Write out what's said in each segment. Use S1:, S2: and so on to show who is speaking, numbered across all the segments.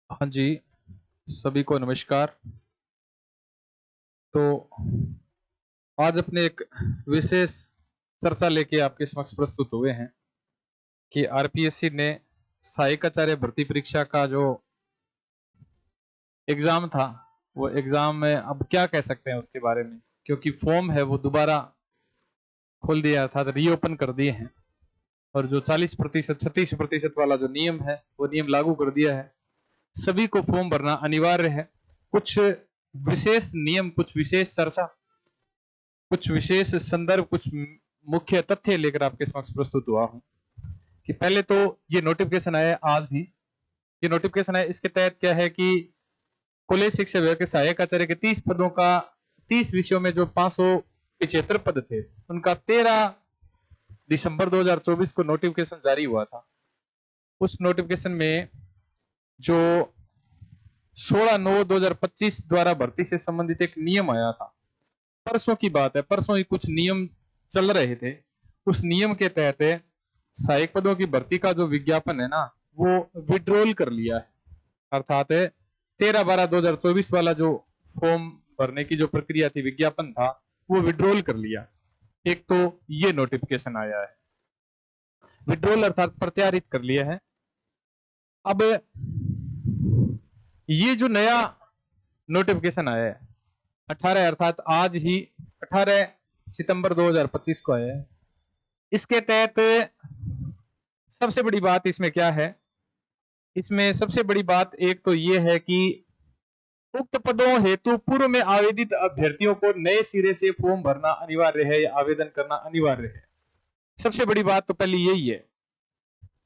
S1: हाँ जी, सभी को नमस्कार। तो आज अपने एक विशेष चर्चा लेके आपके समक्ष प्रस्तुत हुए हैं कि आरपीएससी ने सहायकाचार्य भर्ती परीक्षा का जो एग्जाम था, वो एग्जाम में अब क्या कह सकते हैं उसके बारे में, क्योंकि फॉर्म है वो दोबारा खोल दिया था, रीओपन कर दिए हैं। और जो 40% 36% वाला जो नियम है वो नियम लागू कर दिया है। सभी को फॉर्म भरना अनिवार्य है। कुछ विशेष नियम, कुछ विशेष चर्चा, कुछ विशेष संदर्भ, कुछ मुख्य तथ्य लेकर आपके समक्ष प्रस्तुत हुआ हूं। कि पहले तो ये नोटिफिकेशन आया आज ही। ये नोटिफिकेशन है, इसके तहत क्या है कि कॉलेज शिक्षा विभाग के सहायक आचार्य के 30 पदों का 30 विषयों में जो 575 पद थे, उनका 13 दिसंबर 2024 को नोटिफिकेशन जारी हुआ था। उस नोटिफिकेशन में जो 16/9/2025 द्वारा भर्ती से संबंधित एक नियम आया था। परसों की बात है, परसों ही कुछ नियम चल रहे थे। उस नियम के तहत सहायक पदों की भर्ती का जो विज्ञापन है ना, वो विड्रॉल कर लिया है। अर्थात 13/12/2024 वाला जो फॉर्म भरने की जो प्रक्रिया थी, विज्ञापन था, वो विड्रॉल कर लिया। एक तो ये नोटिफिकेशन आया है, विड्रॉल अर्थात प्रत्यारित कर लिया है। अब ये जो नया नोटिफिकेशन आया है 18 अर्थात आज ही 18 सितंबर 2025 को आया है। इसके तहत सबसे बड़ी बात इसमें क्या है? इसमें सबसे बड़ी बात एक तो ये है कि उक्त पदों हेतु पूर्व में आवेदित अभ्यर्थियों को नए सिरे से फॉर्म भरना अनिवार्य है या आवेदन करना अनिवार्य है। सबसे बड़ी बात तो पहले यही है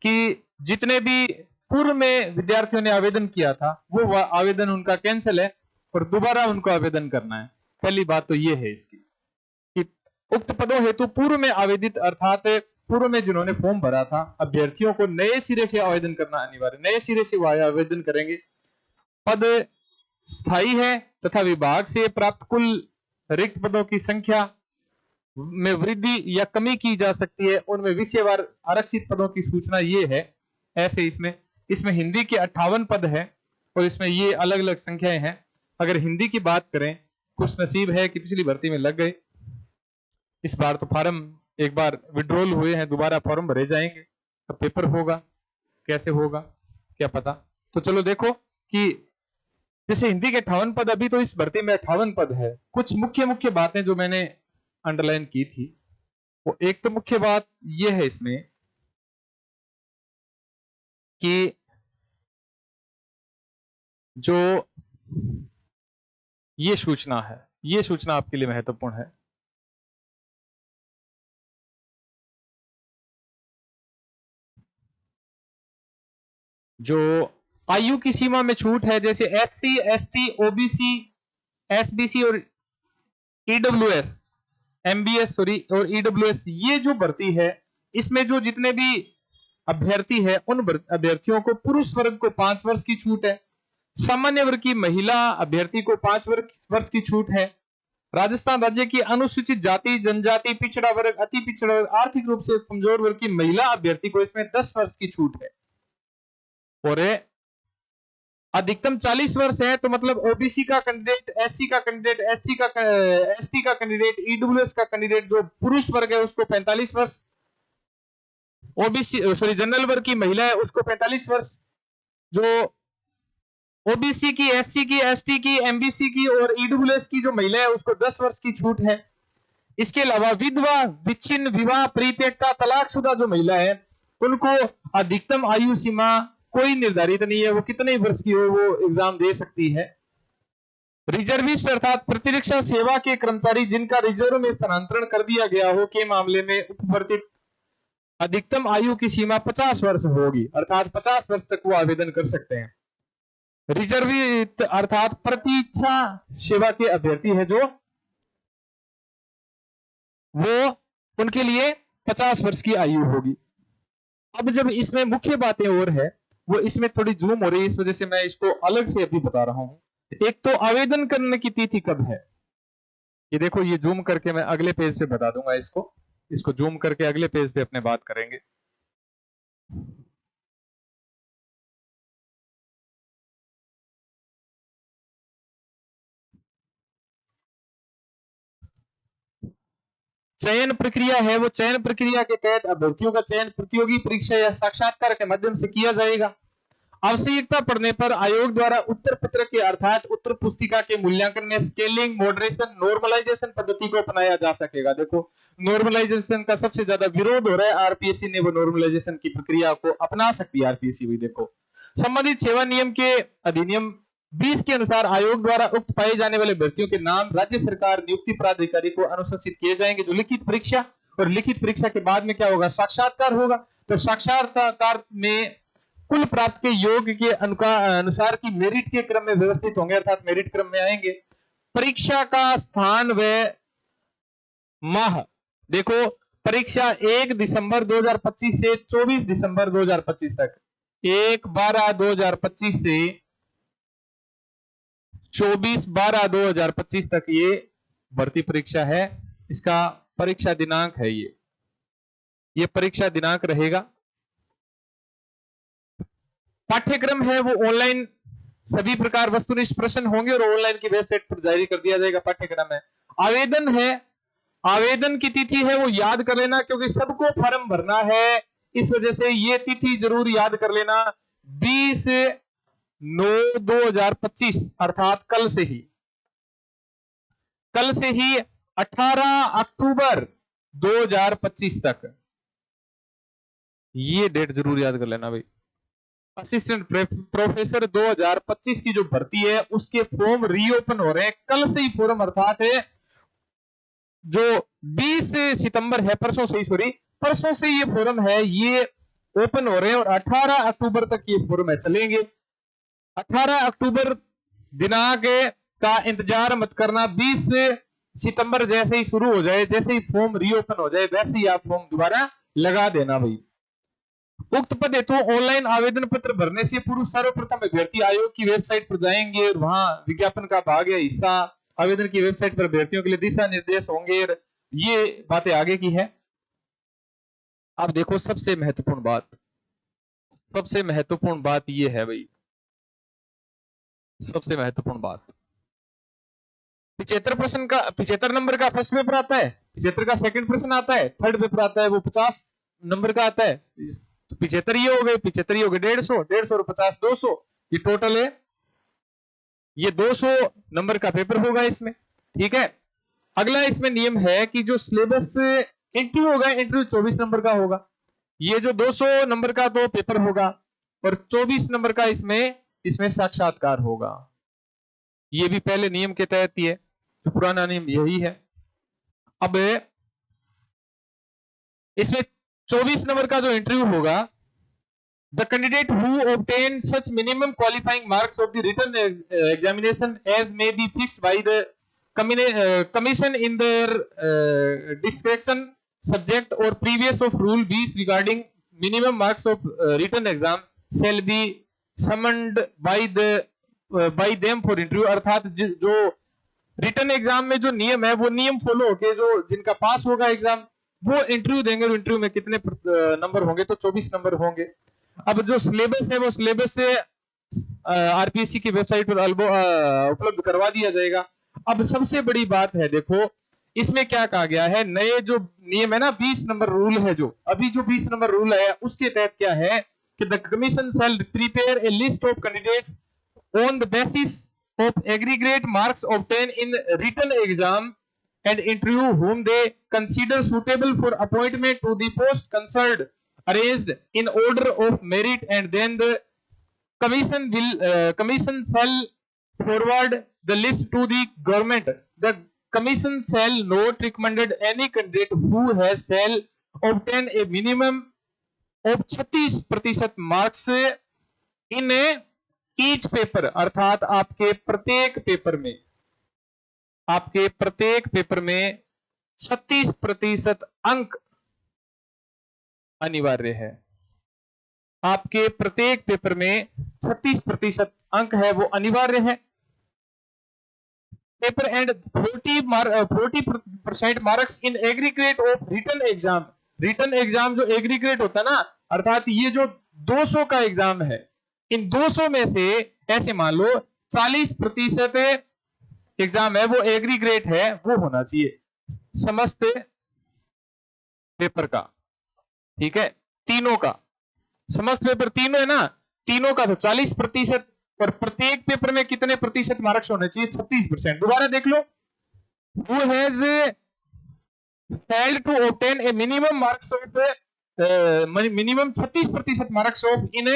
S1: कि जितने भी पूर्व में विद्यार्थियों ने आवेदन किया था, वो आवेदन उनका कैंसिल है और दोबारा उनको आवेदन करना है। पहली बात तो ये है इसकी कि उक्त पदों हेतु पूर्व में आवेदित अर्थात पूर्व में जिन्होंने फॉर्म भरा था, अभ्यर्थियों को नए सिरे से आवेदन करना अनिवार्य। नए सिरे से वो आवेदन करेंगे। पद स्थायी है तथा विभाग से प्राप्त कुल रिक्त पदों की संख्या में वृद्धि या कमी की जा सकती है। उनमें विषयवार आरक्षित पदों की सूचना ये है। ऐसे इसमें इसमें हिंदी के 58 पद है और इसमें ये अलग अलग संख्याएं हैं। अगर हिंदी की बात करें, कुछ नसीब है कि पिछली भर्ती में लग गए, इस बार तो फार्म एक बार विड्रॉल हुए हैं, दोबारा फॉर्म भरे जाएंगे, तो पेपर होगा, कैसे होगा क्या पता। तो चलो देखो कि जैसे हिंदी के 58 पद, अभी तो इस भर्ती में 58 पद है। कुछ मुख्य मुख्य बातें जो मैंने अंडरलाइन की थी, वो एक तो मुख्य बात ये है इसमें कि जो ये सूचना है, ये सूचना आपके लिए महत्वपूर्ण है। जो आयु की सीमा में छूट है, जैसे एससी, एसटी, ओबीसी, एसबीसी और ईडब्ल्यूएस, एमबीएस सॉरी और ईडब्ल्यूएस, ये जो भर्ती है, इसमें जो जितने भी अभ्यर्थी है, उन अभ्यर्थियों को पुरुष वर्ग को 5 वर्ष की छूट है। सामान्य वर्ग की महिला अभ्यर्थी को 5 वर्ष की छूट है। राजस्थान राज्य की अनुसूचित जाति, जनजाति, पिछड़ा वर्ग, अति पिछड़ा वर्ग, आर्थिक रूप से कमजोर वर्ग की महिला अभ्यर्थी को इसमें 10 वर्ष की छूट है। और अधिकतम 40 वर्ष है, तो मतलब ओबीसी का कैंडिडेट, एससी का कैंडिडेट, एसटी का कैंडिडेट, ईडब्ल्यूएस का कैंडिडेट जो पुरुष वर्ग है उसको 45 वर्ष, ओबीसी सॉरी जनरल वर्ग की महिला है उसको 45 वर्ष, जो ओबीसी की, एससी की, एसटी की, एमबीसी की और ईडब्ल्यूएस की जो महिला है उसको 10 वर्ष की छूट है। इसके अलावा विधवा, विच्छिन्न, विवाह, परित्यक्ता, तलाकशुदा जो महिला है, उनको अधिकतम आयु सीमा कोई निर्धारित नहीं है, वो कितने वर्ष की हो वो एग्जाम दे सकती है। रिजर्विस्ट अर्थात प्रतिरक्षा सेवा के कर्मचारी जिनका रिजर्व में स्थानांतरण कर दिया गया हो के मामले में उपवर्तित अधिकतम आयु की सीमा 50 वर्ष होगी, अर्थात 50 वर्ष तक वो आवेदन कर सकते हैं। रिजर्विस्ट अर्थात प्रतीक्षा सेवा के अभ्यर्थी है जो, वो उनके लिए 50 वर्ष की आयु होगी। अब जब इसमें मुख्य बातें और है, वो इसमें थोड़ी जूम हो रही है, इस वजह से मैं इसको अलग से अभी बता रहा हूं। एक तो आवेदन करने की तिथि कब है, ये देखो, ये जूम करके मैं अगले पेज पे बता दूंगा। इसको इसको जूम करके अगले पेज पे अपने बात करेंगे। चयन प्रक्रिया है, वो चयन प्रक्रिया के तहत अभ्यर्थियों का चयन प्रतियोगी परीक्षा या साक्षात्कार के माध्यम से किया जाएगा। आवश्यकता पड़ने पर आयोग द्वारा उत्तर पत्र के अर्थात उत्तर पुस्तिका के मूल्यांकन में स्केलिंग, मॉडरेशन, नॉर्मलाइजेशन पद्धति को अपनाया जा सकेगा। देखो, नॉर्मलाइजेशन का सबसे ज्यादा विरोध हो रहा है, आरपीएससी ने वो नॉर्मलाइजेशन की प्रक्रिया को अपना सकती है आरपीएससी भी। देखो, संबंधित सेवा नियम के अधिनियम 20 के अनुसार आयोग द्वारा उक्त पाए जाने वाले भर्तियों के नाम राज्य सरकार नियुक्ति प्राधिकारी को अनुशंसित किए जाएंगे। जो लिखित परीक्षा, और लिखित परीक्षा के बाद में क्या होगा, साक्षात्कार होगा। तो साक्षात्कार में कुल प्राप्त के योग के अनुसार की मेरिट के क्रम में व्यवस्थित होंगे, अर्थात मेरिट क्रम में आएंगे। परीक्षा का स्थान व माह, देखो परीक्षा 1 दिसंबर 2025 से 24 दिसंबर 2025 तक, 1/12/2025 से 24/12 2025 तक ये भर्ती परीक्षा है। इसका परीक्षा दिनांक है, ये परीक्षा दिनांक रहेगा। पाठ्यक्रम है वो ऑनलाइन, सभी प्रकार वस्तुनिष्ठ प्रश्न होंगे और ऑनलाइन की वेबसाइट पर जारी कर दिया जाएगा। पाठ्यक्रम है, आवेदन है, आवेदन की तिथि है वो याद कर लेना, क्योंकि सबको फॉर्म भरना है, इस वजह से ये तिथि जरूर याद कर लेना। 20/9/2025 अर्थात कल से ही 18 अक्टूबर 2025 तक, ये डेट जरूर याद कर लेना भाई। असिस्टेंट प्रोफेसर 2025 की जो भर्ती है उसके फॉर्म रीओपन हो रहे हैं कल से ही फॉर्म, अर्थात जो 20 सितंबर है, परसों से ये फॉर्म है, ये ओपन हो रहे हैं और 18 अक्टूबर तक ये फॉर्म है चलेंगे। 18 अक्टूबर दिनांक का इंतजार मत करना, 20 सितंबर जैसे ही शुरू हो जाए, जैसे ही फॉर्म रीओपन हो जाए, वैसे ही आप फॉर्म दोबारा लगा देना भाई। उक्त पद हेतु ऑनलाइन आवेदन पत्र भरने से पूर्व सर्वप्रथम अभ्यर्थी आयोग की वेबसाइट पर जाएंगे और वहां विज्ञापन का भाग या हिस्सा, आवेदन की वेबसाइट पर अभ्यर्थियों के लिए दिशा निर्देश होंगे। ये बातें आगे की है। अब देखो, सबसे महत्वपूर्ण बात ये है भाई, सबसे महत्वपूर्ण बात, 75 नंबर का फर्स्ट पेपर आता है, 75 का सेकंड प्रश्न आता है, थर्ड पेपर आता है वो 50 नंबर का आता है। तो 75 ये हो गए, 150 और 50 200, ये टोटल है, ये 200 नंबर का पेपर होगा इसमें, ठीक है। अगला इसमें नियम है कि जो सिलेबस इंटरव्यू होगा, इंटरव्यू 24 नंबर का होगा। ये जो 200 नंबर का तो पेपर होगा और 24 नंबर का इसमें साक्षात्कार होगा। ये भी पहले नियम के तहत ही है, तो पुराना नियम यही है। अब इसमें 24 नंबर का जो इंटरव्यू होगा, the candidate who obtain such minimum qualifying marks of the written examination as may be fixed by the commission in their discretion subject or previous of rule 20 regarding minimum marks of written exam shall be summoned by them for interview। अर्थात जो written exam में जो नियम है वो नियम follow होके जो जिनका पास होगा एग्जाम वो इंटरव्यू देंगे, और इंटरव्यू में कितने नंबर होंगे, तो 24 नंबर होंगे। अब जो सिलेबस है वो सिलेबस से आरपीएससी की वेबसाइट पर उपलब्ध करवा दिया जाएगा। अब सबसे बड़ी बात है, देखो इसमें क्या कहा गया है, नए जो नियम है ना, 20 नंबर रूल है, जो अभी जो 20 नंबर रूल है उसके तहत क्या है कि the commission shall prepare a list of candidates on the basis of aggregate marks obtain in written exam and interview whom they consider suitable for appointment to the post concerned arranged in order of merit, and then the commission shall forward the list to the government. The commission shall not recommend any candidate who has failed obtain a minimum of 36% marks in each paper। अर्थात आपके प्रत्येक paper में 36% अंक अनिवार्य है। आपके प्रत्येक paper में 36% अंक है वो अनिवार्य है। Paper and 40% marks in aggregate of written exam. Written exam जो एग्रीगेट होता है ना, अर्थात ये जो 200 का एग्जाम है, इन 200 में से ऐसे मान लो 40% एग्जाम है वो एग्रीगेट है, वो होना चाहिए। समस्त पेपर का, ठीक है, तीनों का, समस्त पेपर तीनों है ना, तीनों का तो 40%, और प्रत्येक पेपर में कितने प्रतिशत मार्क्स होने चाहिए? 36%। दोबारा देख लो, who has failed to obtain a minimum marks of minimum 36% marks of in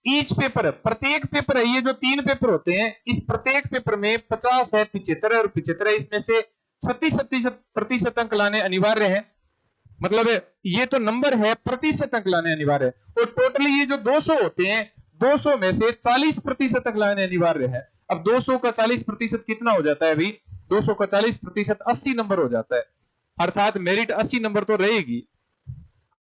S1: each paper. प्रत्येक पेपर है, ये जो 3 पेपर होते हैं, इस प्रत्येक पेपर में 50 है, 75 है और 75 है, इसमें से 36% अंक लाने अनिवार्य है। मतलब ये तो नंबर है, प्रतिशत अंक लाने अनिवार्य है। और टोटली ये जो 200 होते हैं, 200 में से 40% अंक लाने अनिवार्य है। अब 200 का 40% कितना हो जाता है अभी? 200 का 40% 80 नंबर हो जाता है, अर्थात मेरिट 80 नंबर तो रहेगी।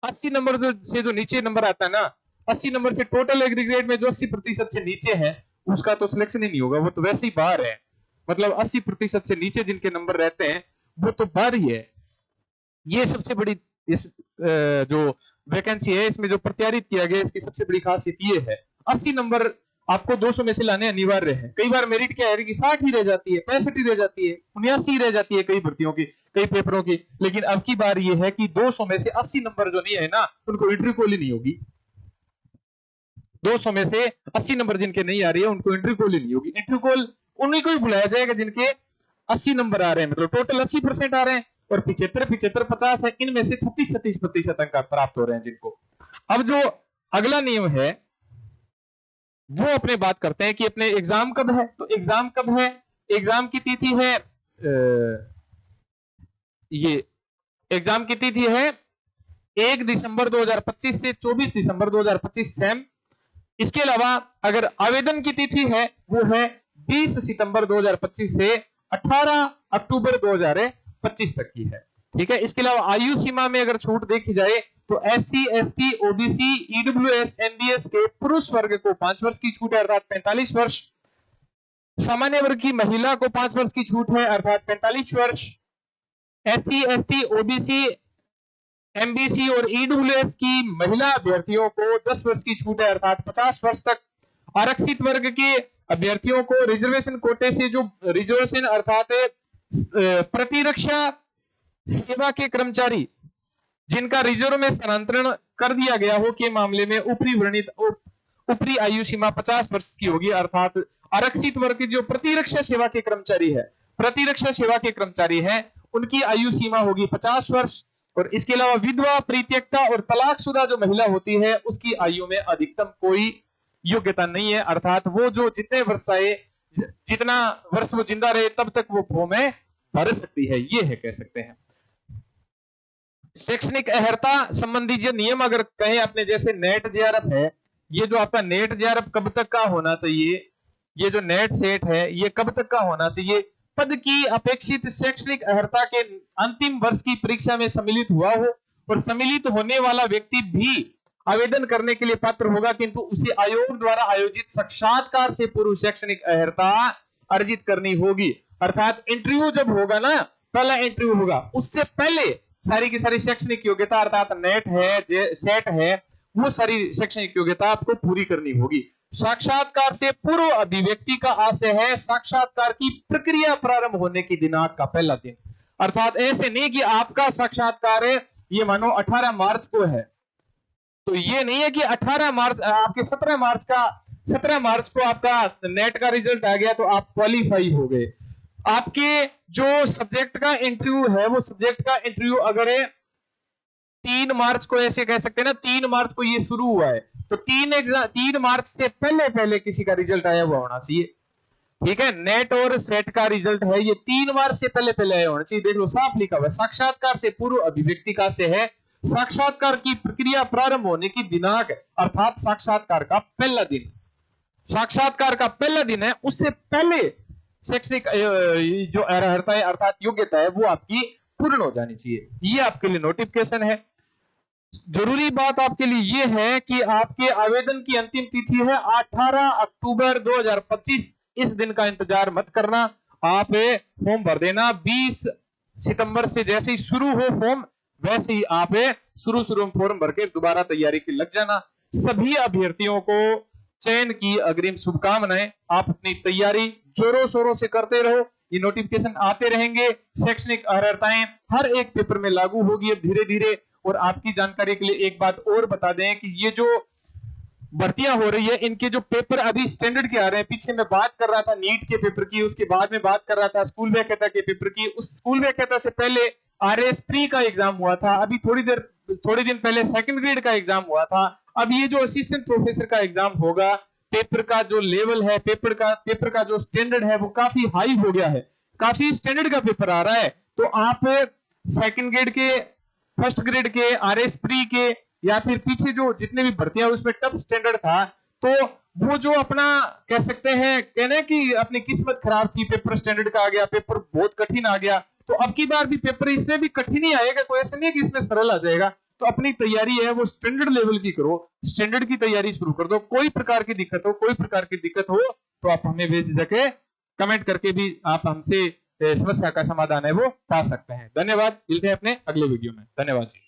S1: 80 नंबर से जो नीचे नंबर आता है ना, 80 नंबर से टोटल एग्रीगेट में जो 80% से नीचे है, उसका तो सिलेक्शन ही नहीं होगा, वो तो वैसे ही बाहर है। मतलब 80% से नीचे जिनके नंबर रहते हैं वो तो बाहर ही है। ये सबसे बड़ी इस जो वैकेंसी है, इसमें जो प्रत्यारित किया गया, इसकी सबसे बड़ी खासियत ये है, 80 नंबर आपको 200 में से लाने अनिवार्य है। कई बार मेरिट क्या है कि 60 ही रह जाती है, 65 ही रह जाती है, 79 ही रह जाती है कई भर्तियों की, कई पेपरों की। लेकिन अब की बार ये है कि 200 में से 80 नंबर जो नहीं है ना, उनको इंटरव्यू कॉल ही नहीं होगी। 200 में से 80 नंबर जिनके नहीं आ रही है, उनको इंटरव्यू कॉल ही नहीं होगी। इंटरव्यू कॉल उन्हीं को ही बुलाया जाएगा जिनके 80 नंबर आ रहे हैं, मतलब टोटल 80% आ रहे हैं, और 75, 50 है, इनमें से 36% अंक प्राप्त हो रहे हैं जिनको। अब जो अगला नियम है वो अपने बात करते हैं कि अपने एग्जाम कब है। तो एग्जाम कब है? एग्जाम की तिथि है ये एग्जाम की तिथि है 1 दिसंबर 2025 से 24 दिसंबर 2025 सेम। इसके अलावा अगर आवेदन की तिथि है वो है 20 सितंबर 2025 से 18 अक्टूबर 2025 तक की है, ठीक है। इसके अलावा आयु सीमा में अगर छूट देखी जाए तो SC, ST, OBC, EWS, NBS के पुरुष वर्ग को 5 वर्ष की छूट है, अर्थात 45 वर्ष। सामान्य वर्ग की महिला को 5 वर्ष की छूट है, अर्थात 45 वर्ष। SC, ST, OBC, MBC और EWS की महिला अभ्यर्थियों को 10 वर्ष की छूट है, अर्थात 50 वर्ष तक। आरक्षित वर्ग के अभ्यर्थियों को रिजर्वेशन कोटे से जो रिजर्वेशन अर्थात प्रतिरक्षा सेवा के कर्मचारी जिनका रिजर्व में स्थानांतरण कर दिया गया हो के मामले में ऊपरी आयु सीमा 50 वर्ष की होगी, अर्थात आरक्षित वर्ग की जो प्रतिरक्षा सेवा के कर्मचारी है उनकी आयु सीमा होगी 50 वर्ष। और इसके अलावा विधवा, परित्यक्ता और तलाकशुदा जो महिला होती है उसकी आयु में अधिकतम कोई योग्यता नहीं है, अर्थात वो जो जितने वर्ष आए, जितना वर्ष वो जिंदा रहे तब तक वो फॉर्म में भर सकती है, ये है कह सकते हैं। शैक्षणिक अर्हता संबंधी जो नियम अगर कहें आपने, जैसे नेट जेआरएफ है, ये जो आपका नेट जेआरएफ कब तक का होना चाहिए, ये जो नेट सेट है ये कब तक का होना चाहिए? पद की अपेक्षित शैक्षणिक अर्हता के अंतिम वर्ष की परीक्षा में सम्मिलित हुआ हो, और सम्मिलित होने वाला व्यक्ति भी आवेदन करने के लिए पात्र होगा, किंतु उसे आयोग द्वारा आयोजित साक्षात्कार से पूर्व शैक्षणिक अर्हता अर्जित करनी होगी। अर्थात इंटरव्यू जब होगा ना, पहला इंटरव्यू होगा, उससे पहले सारी की सारी शैक्षणिक योग्यता अर्थात नेट है, सेट है, वो सारी शैक्षणिक योग्यता आपको पूरी करनी होगी। साक्षात्कार से पूर्व अभिव्यक्ति का आशय है साक्षात्कार की प्रक्रिया प्रारंभ होने की दिनांक का पहला दिन। अर्थात ऐसे नहीं कि आपका साक्षात्कार है ये मानो 18 मार्च को है, तो ये नहीं है कि 18 मार्च आपके 17 मार्च को आपका नेट का रिजल्ट आ गया तो आप क्वालिफाई हो गए। आपके जो सब्जेक्ट का इंटरव्यू है वो सब्जेक्ट का इंटरव्यू अगर 3 मार्च को, ऐसे कह सकते हैं ना, 3 मार्च को ये शुरू हुआ है, तो 3 मार्च से पहले किसी का रिजल्ट आया हुआ होना चाहिए, ठीक है। नेट और सेट का रिजल्ट है ये 3 मार्च से पहले आया होना चाहिए। देख लो साफ लिखा हुआ है, साक्षात्कार से पूर्व अभिव्यक्ति का से है साक्षात्कार की प्रक्रिया प्रारंभ होने की दिनांक, अर्थात साक्षात्कार का पहला दिन। साक्षात्कार का पहला दिन है, उससे पहले शैक्षणिक जो अर्हता है अर्थात योग्यता है वो आपकी पूर्ण हो जानी चाहिए। ये आपके लिए नोटिफिकेशन है। जरूरी बात आपके लिए ये है कि आपके आवेदन की अंतिम तिथि है 18 अक्टूबर 2025। इस दिन का इंतजार मत करना, आप फॉर्म भर देना। 20 सितंबर से जैसे ही शुरू हो फॉर्म, वैसे ही आप शुरू में फॉर्म भर के दोबारा तैयारी के लग जाना। सभी अभ्यर्थियों को चयन की अग्रिम शुभकामनाएं। आप अपनी तैयारी जोरों शोरों से करते रहो। ये नोटिफिकेशन आते रहेंगे। शैक्षणिक अर्हताएं हर एक पेपर में लागू होगी अब धीरे धीरे। और आपकी जानकारी के लिए एक बात और बता दें कि ये जो भर्तियां हो रही है इनके जो पेपर अभी स्टैंडर्ड के आ रहे हैं, पीछे मैं बात कर रहा था नीट के पेपर की, उसके बाद में बात कर रहा था स्कूल व्याख्याता के पेपर की। उस स्कूल व्याख्याता से पहले आरएस प्री का एग्जाम हुआ था, अभी थोड़ी दिन पहले सेकंड ग्रेड का एग्जाम हुआ था। अब ये जो असिस्टेंट प्रोफेसर का एग्जाम होगा, पेपर का जो लेवल है, पेपर का जो स्टैंडर्ड है वो काफी हाई हो गया है, काफी स्टैंडर्ड का पेपर आ रहा है। तो आप सेकंड ग्रेड के, फर्स्ट ग्रेड के, आरएस प्री के या फिर पीछे जो जितने भी भर्तियां उसमें टफ स्टैंडर्ड था, तो वो जो अपना कह सकते हैं कहने कि अपनी किस्मत खराब थी, पेपर स्टैंडर्ड का आ गया, पेपर बहुत कठिन आ गया, तो अब की बार भी पेपर इसमें भी कठिन ही आएगा, कोई ऐसा नहीं है कि इसमें सरल आ जाएगा। तो अपनी तैयारी है वो स्टैंडर्ड लेवल की करो, स्टैंडर्ड की तैयारी शुरू कर दो। कोई प्रकार की दिक्कत हो तो आप हमें बेझिझक कमेंट करके भी आप हमसे समस्या का समाधान है वो पा सकते हैं। धन्यवाद, मिलते हैं अपने अगले वीडियो में। धन्यवाद जी।